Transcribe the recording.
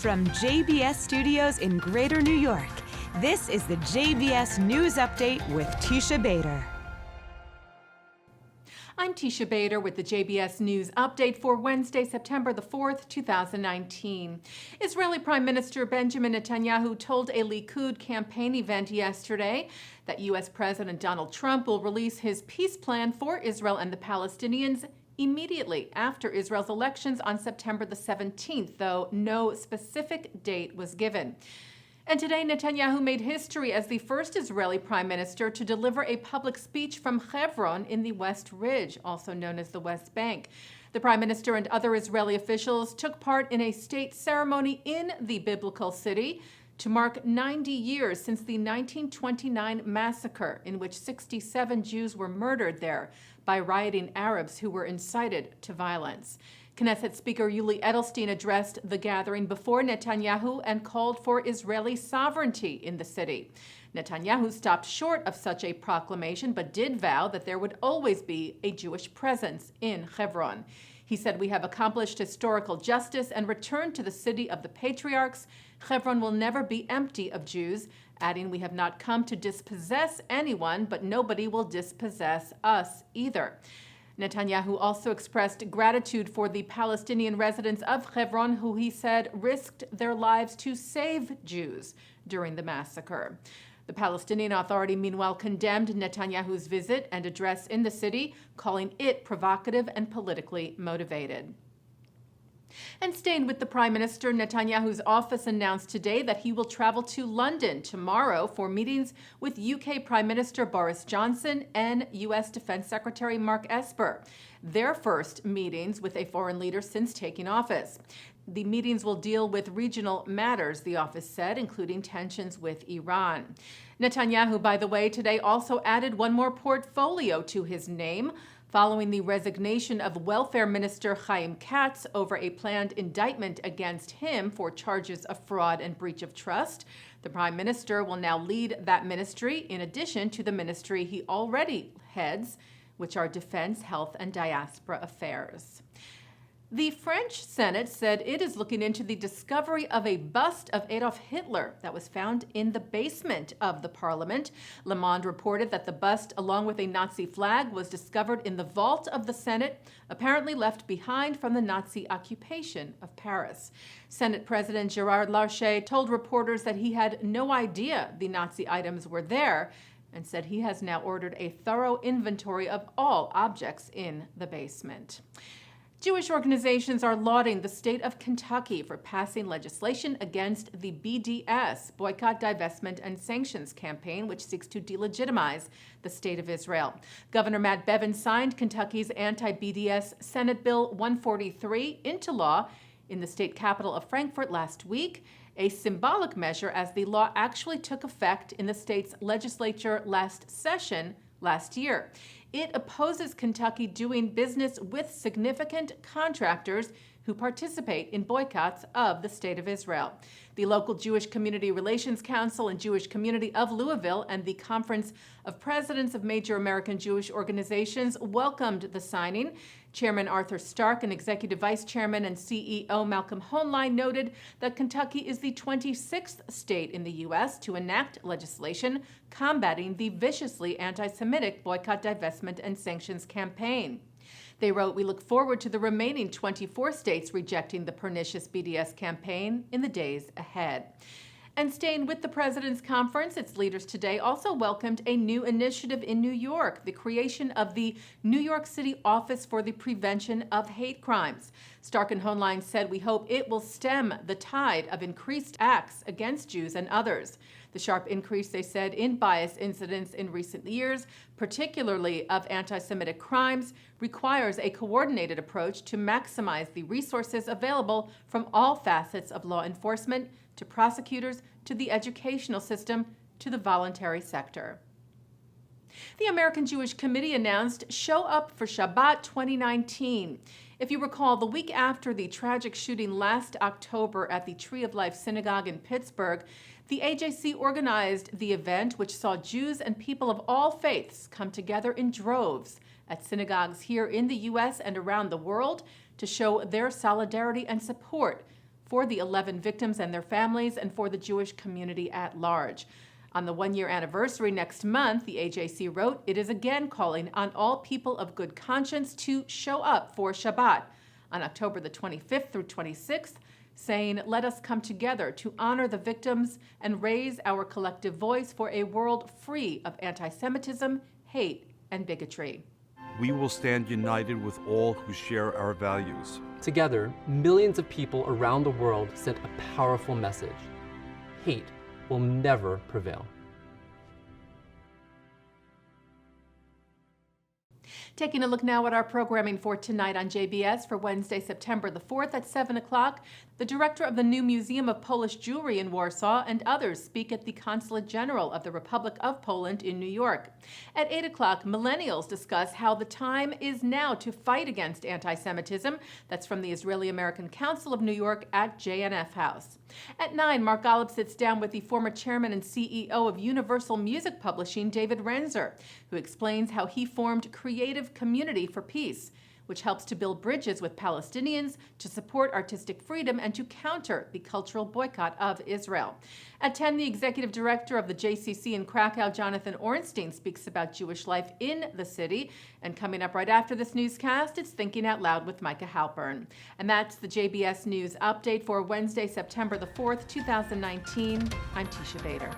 From JBS Studios in Greater New York, this is the JBS News Update with Teisha Bader. I'm Teisha Bader with the JBS News Update for Wednesday, September the 4th, 2019. Israeli Prime Minister Benjamin Netanyahu told a Likud campaign event yesterday that U.S. President Donald Trump will release his peace plan for Israel and the Palestinians immediately after Israel's elections on September the 17th, though no specific date was given. And today, Netanyahu made history as the first Israeli prime minister to deliver a public speech from Hebron in the West Ridge, also known as the West Bank. The prime minister and other Israeli officials took part in a state ceremony in the biblical city to mark 90 years since the 1929 massacre, in which 67 Jews were murdered there by rioting Arabs who were incited to violence. Knesset Speaker Yuli Edelstein addressed the gathering before Netanyahu and called for Israeli sovereignty in the city. Netanyahu stopped short of such a proclamation, but did vow that there would always be a Jewish presence in Hebron. He said, "We have accomplished historical justice and returned to the city of the patriarchs. Hebron will never be empty of Jews," adding, "We have not come to dispossess anyone, but nobody will dispossess us either." Netanyahu also expressed gratitude for the Palestinian residents of Hebron, who he said risked their lives to save Jews during the massacre. The Palestinian Authority, meanwhile, condemned Netanyahu's visit and address in the city, calling it provocative and politically motivated. And staying with the Prime Minister, Netanyahu's office announced today that he will travel to London tomorrow for meetings with UK Prime Minister Boris Johnson and US Defense Secretary Mark Esper, their first meetings with a foreign leader since taking office. The meetings will deal with regional matters, the office said, including tensions with Iran. Netanyahu, by the way, today also added one more portfolio to his name, following the resignation of Welfare Minister Chaim Katz over a planned indictment against him for charges of fraud and breach of trust. The Prime Minister will now lead that ministry, in addition to the ministry he already heads, which are Defense, Health, and Diaspora Affairs. The French Senate said it is looking into the discovery of a bust of Adolf Hitler that was found in the basement of the parliament. Le Monde reported that the bust, along with a Nazi flag, was discovered in the vault of the Senate, apparently left behind from the Nazi occupation of Paris. Senate President Gerard Larcher told reporters that he had no idea the Nazi items were there, and said he has now ordered a thorough inventory of all objects in the basement. Jewish organizations are lauding the state of Kentucky for passing legislation against the BDS, Boycott, Divestment, and Sanctions campaign, which seeks to delegitimize the state of Israel. Governor Matt Bevin signed Kentucky's anti-BDS Senate Bill 143 into law in the state capital of Frankfort last week, a symbolic measure as the law actually took effect in the state's legislature last session last year. It opposes Kentucky doing business with significant contractors who participate in boycotts of the State of Israel. The local Jewish Community Relations Council and Jewish Community of Louisville and the Conference of Presidents of Major American Jewish Organizations welcomed the signing. Chairman Arthur Stark and Executive Vice Chairman and CEO Malcolm Hoenlein noted that Kentucky is the 26th state in the U.S. to enact legislation combating the viciously anti-Semitic Boycott, Divestment, and Sanctions campaign. They wrote, "We look forward to the remaining 24 states rejecting the pernicious BDS campaign in the days ahead." And staying with the President's Conference, its leaders today also welcomed a new initiative in New York, the creation of the New York City Office for the Prevention of Hate Crimes. Stark and Hoenlein said, "We hope it will stem the tide of increased acts against Jews and others." The sharp increase, they said, in bias incidents in recent years, particularly of anti-Semitic crimes, requires a coordinated approach to maximize the resources available from all facets of law enforcement, to prosecutors, to the educational system, to the voluntary sector. The American Jewish Committee announced Show Up for Shabbat 2019. If you recall, the week after the tragic shooting last October at the Tree of Life Synagogue in Pittsburgh, the AJC organized the event, which saw Jews and people of all faiths come together in droves at synagogues here in the U.S. and around the world to show their solidarity and support for the 11 victims and their families and for the Jewish community at large. On the one-year anniversary next month, the AJC wrote, it is again calling on all people of good conscience to show up for Shabbat on October the 25th through 26th, saying, let us come together to honor the victims and raise our collective voice for a world free of anti-Semitism, hate, and bigotry. We will stand united with all who share our values. Together, millions of people around the world sent a powerful message. Hate will never prevail. Taking a look now at our programming for tonight on JBS for Wednesday, September the 4th at 7 o'clock, the director of the new Museum of Polish Jewry in Warsaw and others speak at the Consulate General of the Republic of Poland in New York. At 8 o'clock, millennials discuss how the time is now to fight against anti-Semitism. That's from the Israeli-American Council of New York at JNF House. At 9, Mark Golub sits down with the former chairman and CEO of Universal Music Publishing, David Renzer, who explains how he formed Creative Community for Peace, which helps to build bridges with Palestinians, to support artistic freedom, and to counter the cultural boycott of Israel. At 10, the executive director of the JCC in Krakow, Jonathan Ornstein, speaks about Jewish life in the city. And coming up right after this newscast, it's Thinking Out Loud with Micah Halpern. And that's the JBS News Update for Wednesday, September the 4th, 2019. I'm Teisha Bader.